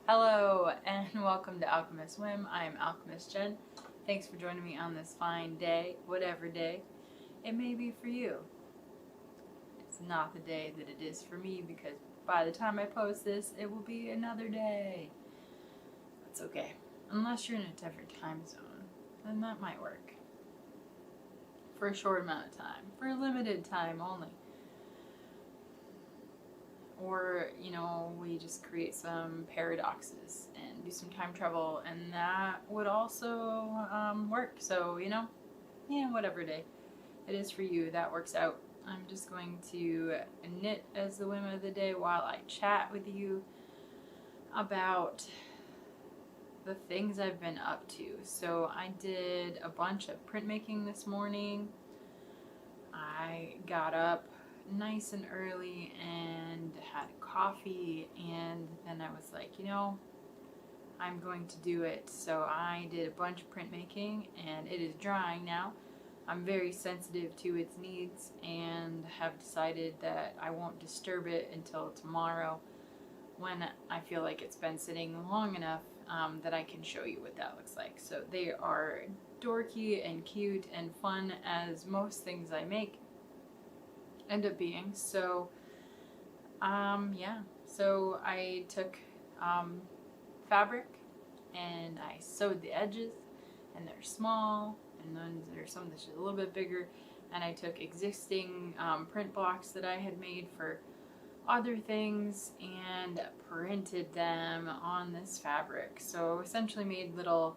Hello and welcome to Alchemist Whim. I am Alchemist Jen. Thanks for joining me on this fine day, whatever day it may be for you. It's not the day that it is for me because by the time I post this, it will be another day. That's okay. Unless you're in a different time zone, then that might work. For a short amount of time, for a limited time only. Or, we just create some paradoxes and do some time travel, and that would also work. So, whatever day it is for you, that works out. I'm just going to knit as the whim of the day while I chat with you about the things I've been up to. So I did a bunch of printmaking this morning. I got up nice and early and had coffee, and then I was like, I'm going to do it. So I did a bunch of printmaking, and it is drying now. I'm very sensitive to its needs and have decided that I won't disturb it until tomorrow when I feel like it's been sitting long enough that I can show you what that looks like. So they are dorky and cute and fun, as most things I make end up being. So so I took fabric and I sewed the edges, and they're small, and then there's some that's just a little bit bigger, and I took existing print blocks that I had made for other things and printed them on this fabric. So essentially made little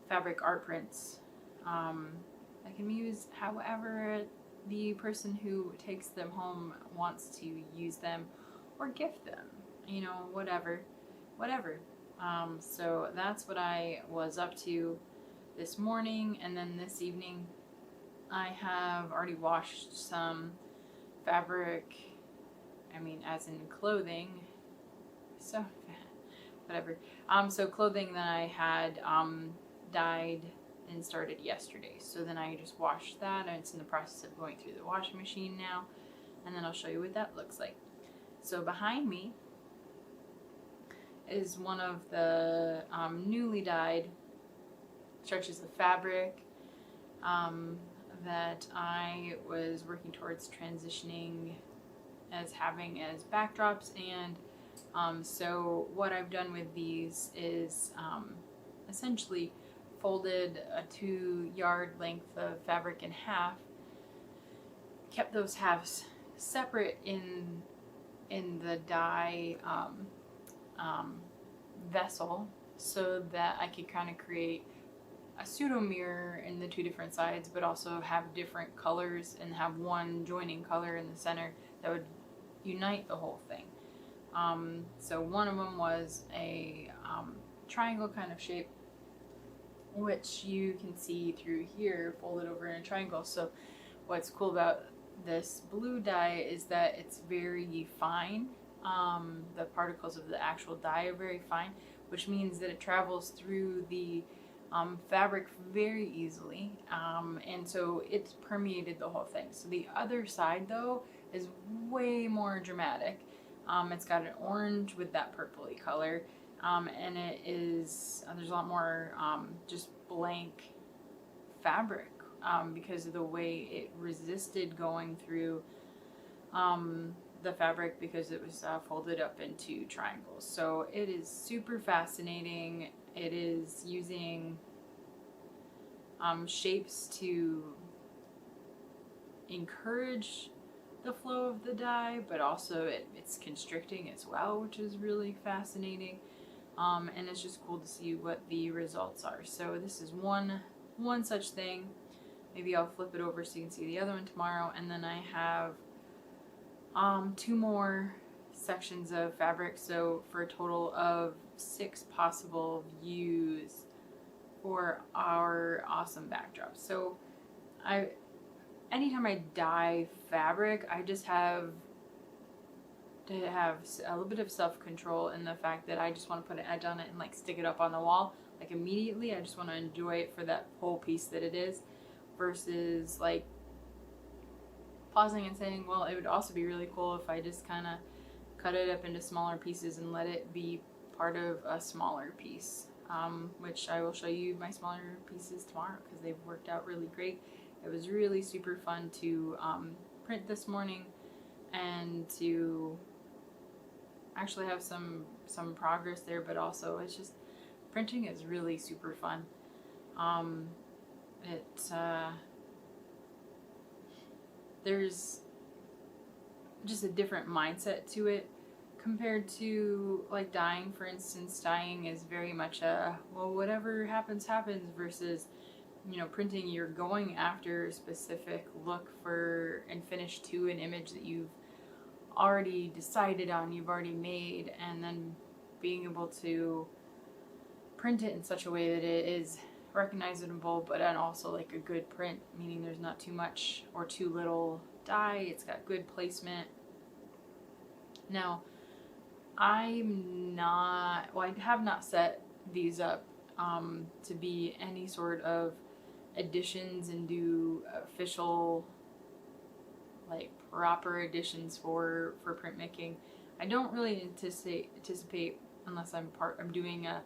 fabric art prints that can be used however the person who takes them home wants to use them or gift them, whatever. So that's what I was up to this morning, and then this evening I have already washed some fabric, as in clothing, so whatever. So clothing that I had dyed and started yesterday. So then I just washed that, and it's in the process of going through the washing machine now, and then I'll show you what that looks like. So behind me is one of the newly dyed stretches of fabric that I was working towards transitioning as having as backdrops. And so what I've done with these is essentially folded a 2-yard length of fabric in half, kept those halves separate in the dye vessel, so that I could kind of create a pseudo mirror in the two different sides, but also have different colors and have one joining color in the center that would unite the whole thing. So one of them was a triangle kind of shape, which you can see through here, folded over in a triangle. So what's cool about this blue dye is that it's very fine. The particles of the actual dye are very fine, which means that it travels through the fabric very easily, and so it's permeated the whole thing. So the other side, though, is way more dramatic. It's got an orange with that purpley color, and it is, there's a lot more just blank fabric because of the way it resisted going through the fabric, because it was folded up into triangles. So it is super fascinating. It is using shapes to encourage the flow of the dye, but also it's constricting as well, which is really fascinating. And it's just cool to see what the results are. So this is one such thing. Maybe I'll flip it over so you can see the other one tomorrow. And then I have 2 more sections of fabric, so for a total of 6 possible views for our awesome backdrop. So anytime I dye fabric, I just have to have a little bit of self-control in the fact that I just want to put an edge on it and like stick it up on the wall like immediately. I just want to enjoy it for that whole piece that it is, versus like pausing and saying, well, it would also be really cool if I just kind of cut it up into smaller pieces and let it be part of a smaller piece, which I will show you my smaller pieces tomorrow because they've worked out really great. It was really super fun to print this morning and to actually have some progress there, but also it's just, printing is really super fun. There's just a different mindset to it compared to like dyeing, for instance. Dyeing is very much a, well, whatever happens happens, versus, you know, printing, you're going after a specific look for and finish to an image that you've already decided on, you've already made, and then being able to print it in such a way that it is recognizable, but then also like a good print, meaning there's not too much or too little dye, it's got good placement. Now, I have not set these up to be any sort of editions and do official, like, proper editions for printmaking. I don't really anticipate unless I'm doing a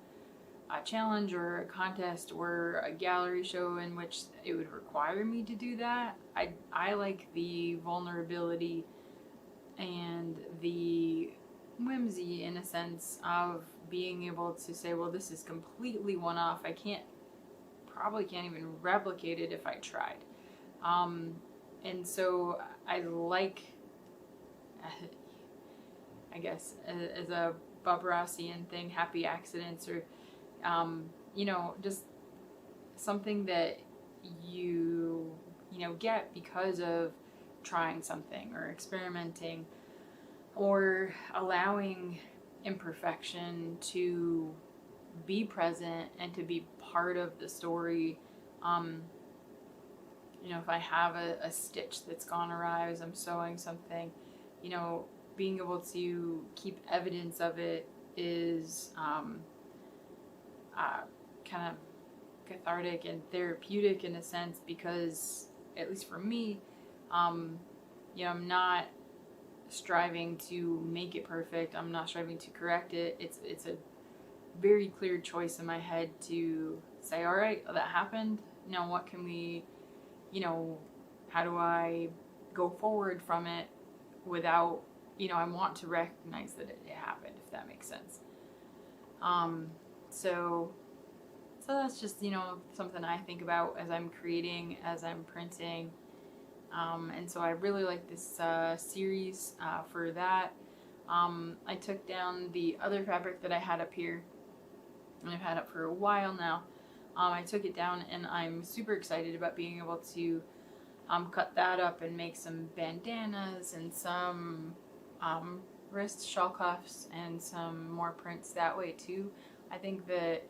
challenge or a contest or a gallery show in which it would require me to do that. I like the vulnerability and the whimsy, in a sense, of being able to say, well, this is completely one-off. I probably can't even replicate it if I tried. And so I like, I guess, as a Bob Rossian thing, happy accidents, or you know, just something that you know, get because of trying something or experimenting or allowing imperfection to be present and to be part of the story. You know, if I have a stitch that's gone awry as I'm sewing something, you know, being able to keep evidence of it is kind of cathartic and therapeutic in a sense, because at least for me, you know, I'm not striving to make it perfect. I'm not striving to correct it. It's a very clear choice in my head to say, all right, that happened. Now what can we, you know, how do I go forward from it without, you know, I want to recognize that it happened, if that makes sense. So that's just, you know, something I think about as I'm creating, as I'm printing. And so I really like this series for that. I took down the other fabric that I had up here, and I've had it for a while now. I took it down, and I'm super excited about being able to cut that up and make some bandanas and some wrist shawl cuffs and some more prints that way too. I think that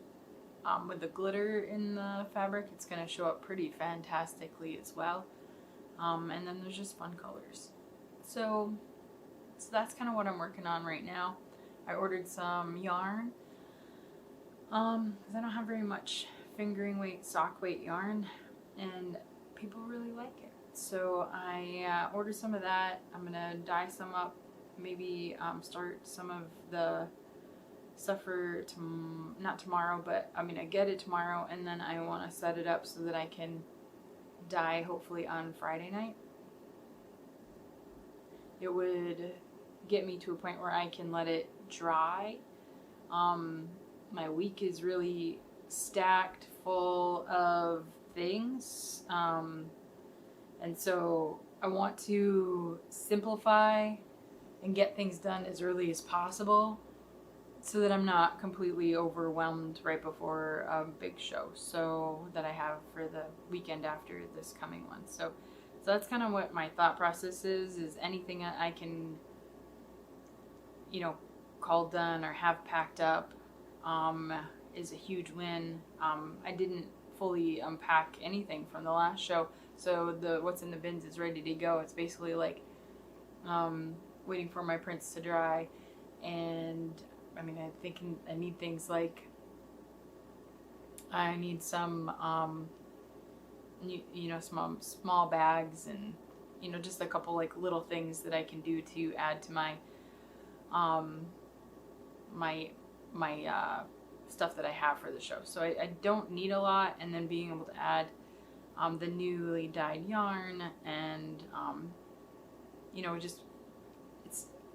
with the glitter in the fabric, it's going to show up pretty fantastically as well. And then there's just fun colors. So that's kind of what I'm working on right now. I ordered some yarn because I don't have very much fingering weight, sock weight yarn, and people really like it. So I ordered some of that. I'm gonna dye some up, maybe start some of the stuff for not tomorrow, but I'm gonna get it tomorrow, and then I want to set it up so that I can dye hopefully on Friday night. It would get me to a point where I can let it dry. My week is really stacked full of things, and so I want to simplify and get things done as early as possible so that I'm not completely overwhelmed right before a big show, so that I have for the weekend after this coming one. So that's kind of what my thought process is anything I can, you know, call done or have packed up is a huge win. I didn't fully unpack anything from the last show, so what's in the bins is ready to go. It's basically like waiting for my prints to dry. And I mean, I think I need things like, I need some you know, small bags, and you know, just a couple like little things that I can do to add to my um, my stuff that I have for the show. So I don't need a lot, and then being able to add the newly dyed yarn, and you know, just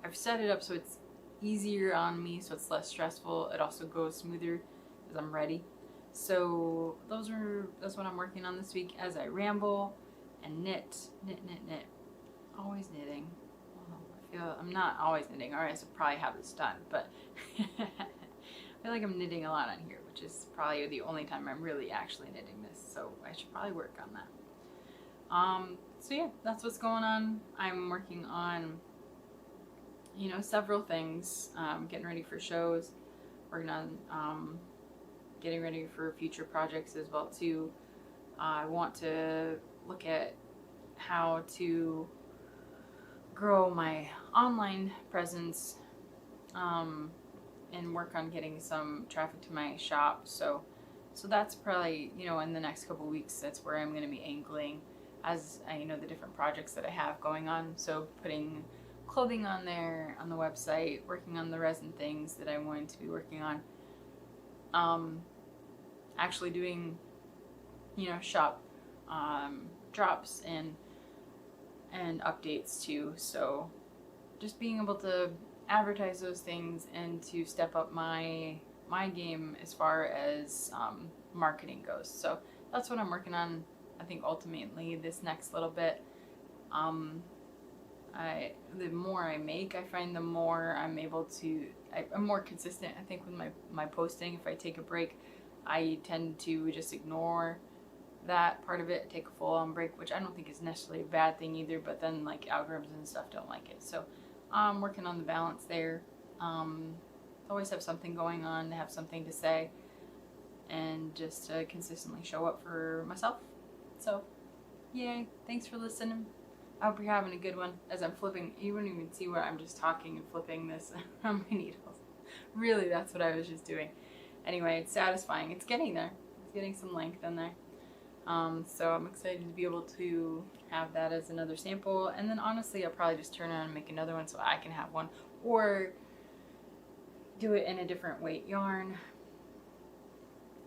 I've set it up so it's easier on me, so it's less stressful. It also goes smoother because I'm ready. So that's what I'm working on this week as I ramble and knit. Always knitting. Well, I feel I'm not always knitting, or I should probably have this done, but I feel like I'm knitting a lot on here, which is probably the only time I'm really actually knitting this, so I should probably work on that. So yeah, that's what's going on. I'm working on, you know, several things, getting ready for shows, working on getting ready for future projects as well too. I want to look at how to grow my online presence, and work on getting some traffic to my shop. So that's probably, you know, in the next couple weeks, that's where I'm going to be angling, as I know the different projects that I have going on. So putting clothing on there on the website, working on the resin things that I'm going to be working on, actually doing, you know, shop drops and updates too. So just being able to advertise those things and to step up my game as far as marketing goes. So that's what I'm working on. I think ultimately this next little bit, the more I make, I find the more I'm able to, I'm more consistent, I think, with my posting. If I take a break, I tend to just ignore that part of it, take a full-on break, which I don't think is necessarily a bad thing either, but then like algorithms and stuff don't like it. So I'm working on the balance there. Always have something going on, to have something to say, and just to consistently show up for myself. So yay, thanks for listening. I hope you're having a good one. As I'm flipping, you wouldn't even see where I'm just talking and flipping this on my needles. Really, that's what I was just doing. Anyway, it's satisfying. It's getting there. It's getting some length in there. So I'm excited to be able to have that as another sample. And then honestly, I'll probably just turn around and make another one so I can have one. Or do it in a different weight yarn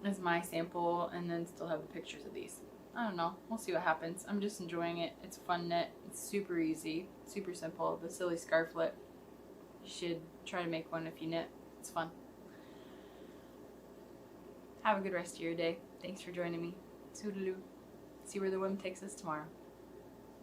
as my sample, and then still have the pictures of these. I don't know. We'll see what happens. I'm just enjoying it. It's a fun knit. It's super easy. Super simple. The silly scarflet. You should try to make one if you knit. It's fun. Have a good rest of your day. Thanks for joining me. Toodaloo. See where the wind takes us tomorrow.